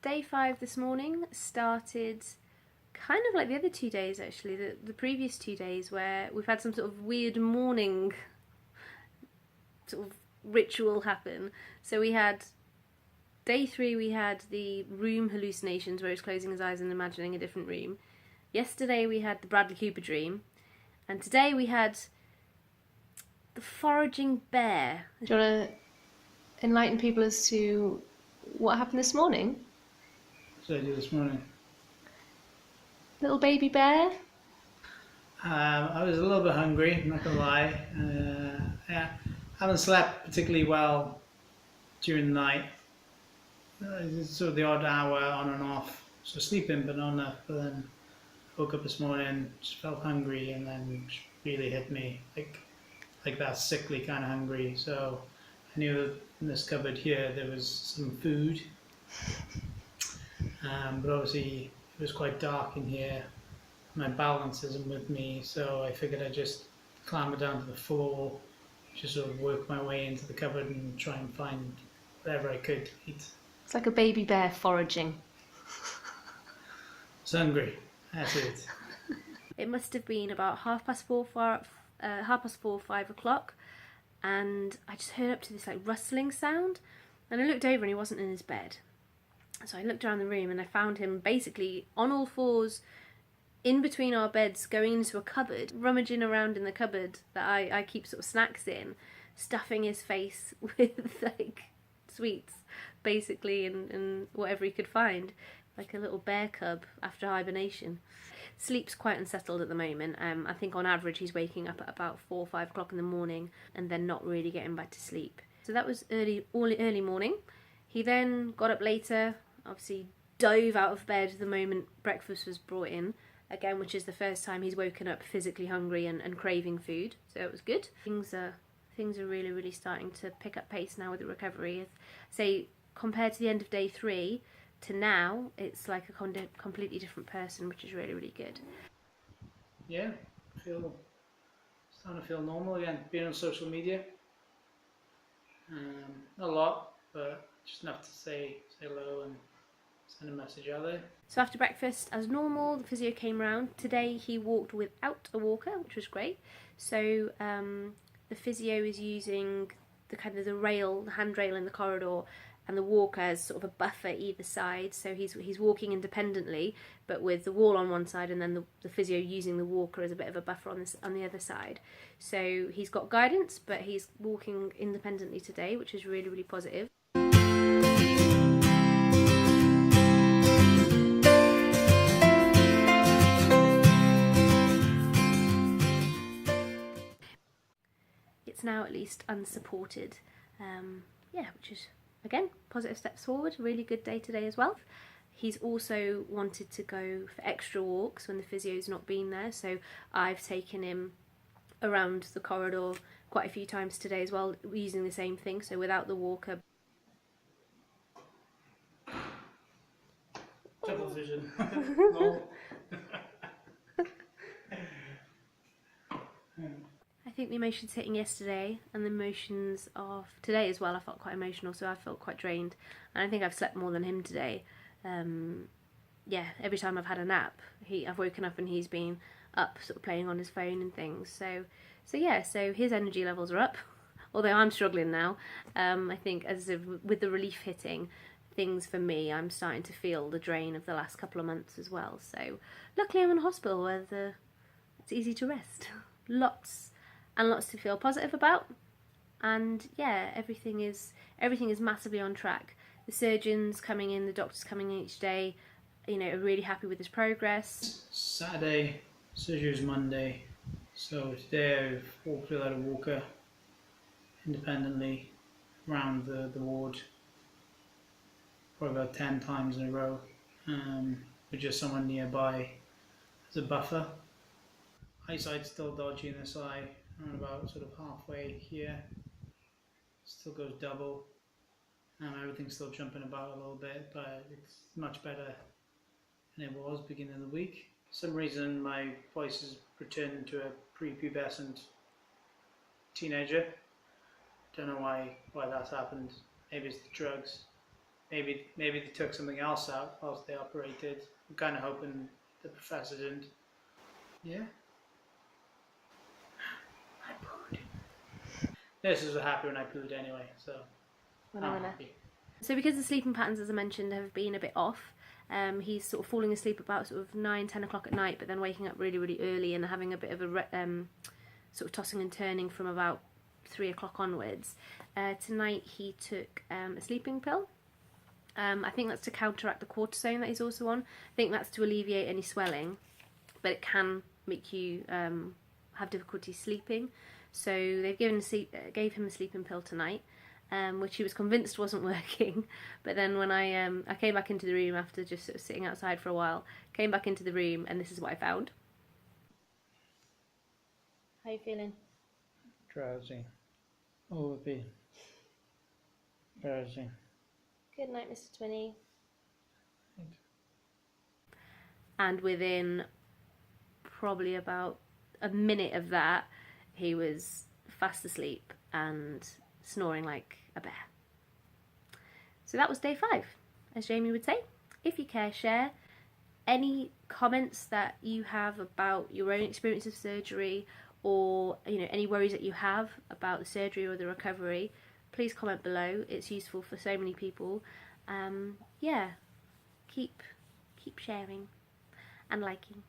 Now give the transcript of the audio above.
day 5 this morning started kind of like the other 2 days actually, the previous 2 days, where we've had some sort of weird morning sort of ritual happen. So we had day 3, we had the room hallucinations where he was closing his eyes and imagining a different room. Yesterday we had the Bradley Cooper dream, and today we had the foraging bear. Do you want to enlighten people as to what happened this morning? What did I do this morning? Little baby bear? I was a little bit hungry, I'm not going to lie. Yeah, I haven't slept particularly well during the night. It's sort of the odd hour on and off. So sleeping, but not enough. But then woke up this morning, just felt hungry, and then it really hit me, like that sickly kind of hungry. So I knew that in this cupboard here there was some food. But obviously it was quite dark in here. My balance isn't with me, so I figured I'd just clamber down to the floor, just sort of work my way into the cupboard and try and find whatever I could eat. It's like a baby bear foraging. I was hungry, that's it. It must have been about 4:30, 5 o'clock, and I just heard up to this like rustling sound, and I looked over and he wasn't in his bed. So I looked around the room and I found him basically on all fours in between our beds, going into a cupboard, rummaging around in the cupboard that I keep sort of snacks in, stuffing his face with like sweets basically, and whatever he could find, like a little bear cub after hibernation. Sleep's quite unsettled at the moment. I think on average he's waking up at about 4 or 5 o'clock in the morning and then not really getting back to sleep. So that was early morning. He then got up later, obviously dove out of bed the moment breakfast was brought in, again, which is the first time he's woken up physically hungry and craving food, so it was good. Things are really, really starting to pick up pace now with the recovery. Say, compared to the end of day 3 to now, it's like a completely different person, which is really, really good. Yeah, starting to feel normal again. Being on social media, not a lot, but just enough to say hello and send a message out there. So after breakfast, as normal, the physio came round. Today he walked without a walker, which was great. So the physio is using the handrail in the corridor, and the walker as sort of a buffer either side. So he's walking independently, but with the wall on one side, and then the physio using the walker as a bit of a buffer on the other side. So he's got guidance, but he's walking independently today, which is really, really positive. It's now at least unsupported, which is, again, positive steps forward. Really good day today as well. He's also wanted to go for extra walks when the physio's not been there, so I've taken him around the corridor quite a few times today as well, using the same thing, so without the walker. Double vision. I think the emotions hitting yesterday and the emotions of today as well, I felt quite emotional, so I felt quite drained, and I think I've slept more than him today. Every time I've had a nap, I've woken up and he's been up sort of playing on his phone and things, so his energy levels are up, although I'm struggling now. I think with the relief hitting things for me, I'm starting to feel the drain of the last couple of months as well, so luckily I'm in hospital where it's easy to rest. Lots and lots to feel positive about, and everything is massively on track. The surgeons coming in, the doctors coming in each day, are really happy with his progress. Saturday, surgery was Monday, so today I've walked without a walker independently around the ward probably about 10 times in a row, with just someone nearby as a buffer. Eyesight's still dodgy in this eye. I'm about sort of halfway here. Still goes double. Everything's still jumping about a little bit, but it's much better than it was beginning of the week. For some reason my voice has returned to a prepubescent teenager. Don't know why that's happened. Maybe it's the drugs. maybe they took something else out whilst they operated. I'm kind of hoping the professor didn't. Yeah. I pooed. This is what happened when I pooed anyway, so I'm happy. So because the sleeping patterns, as I mentioned, have been a bit off, he's sort of falling asleep about sort of 9-10 o'clock at night, but then waking up really, really early and having a bit of a sort of tossing and turning from about 3 o'clock onwards. Tonight he took a sleeping pill. I think that's to counteract the cortisone that he's also on. I think that's to alleviate any swelling, but it can make you have difficulty sleeping. So they've gave him a sleeping pill tonight, which he was convinced wasn't working. But then when I came back into the room after just sort of sitting outside for a while, came back into the room, and this is what I found. How are you feeling? Drowsy. Overbeen. Drowsy. Good night, Mr. Twinney. And within probably about a minute of that, he was fast asleep and snoring like a bear. So that was day 5, as Jamie would say. If you care, share any comments that you have about your own experience of surgery, or any worries that you have about the surgery or the recovery. Please comment below. It's useful for so many people. Yeah, keep sharing and liking.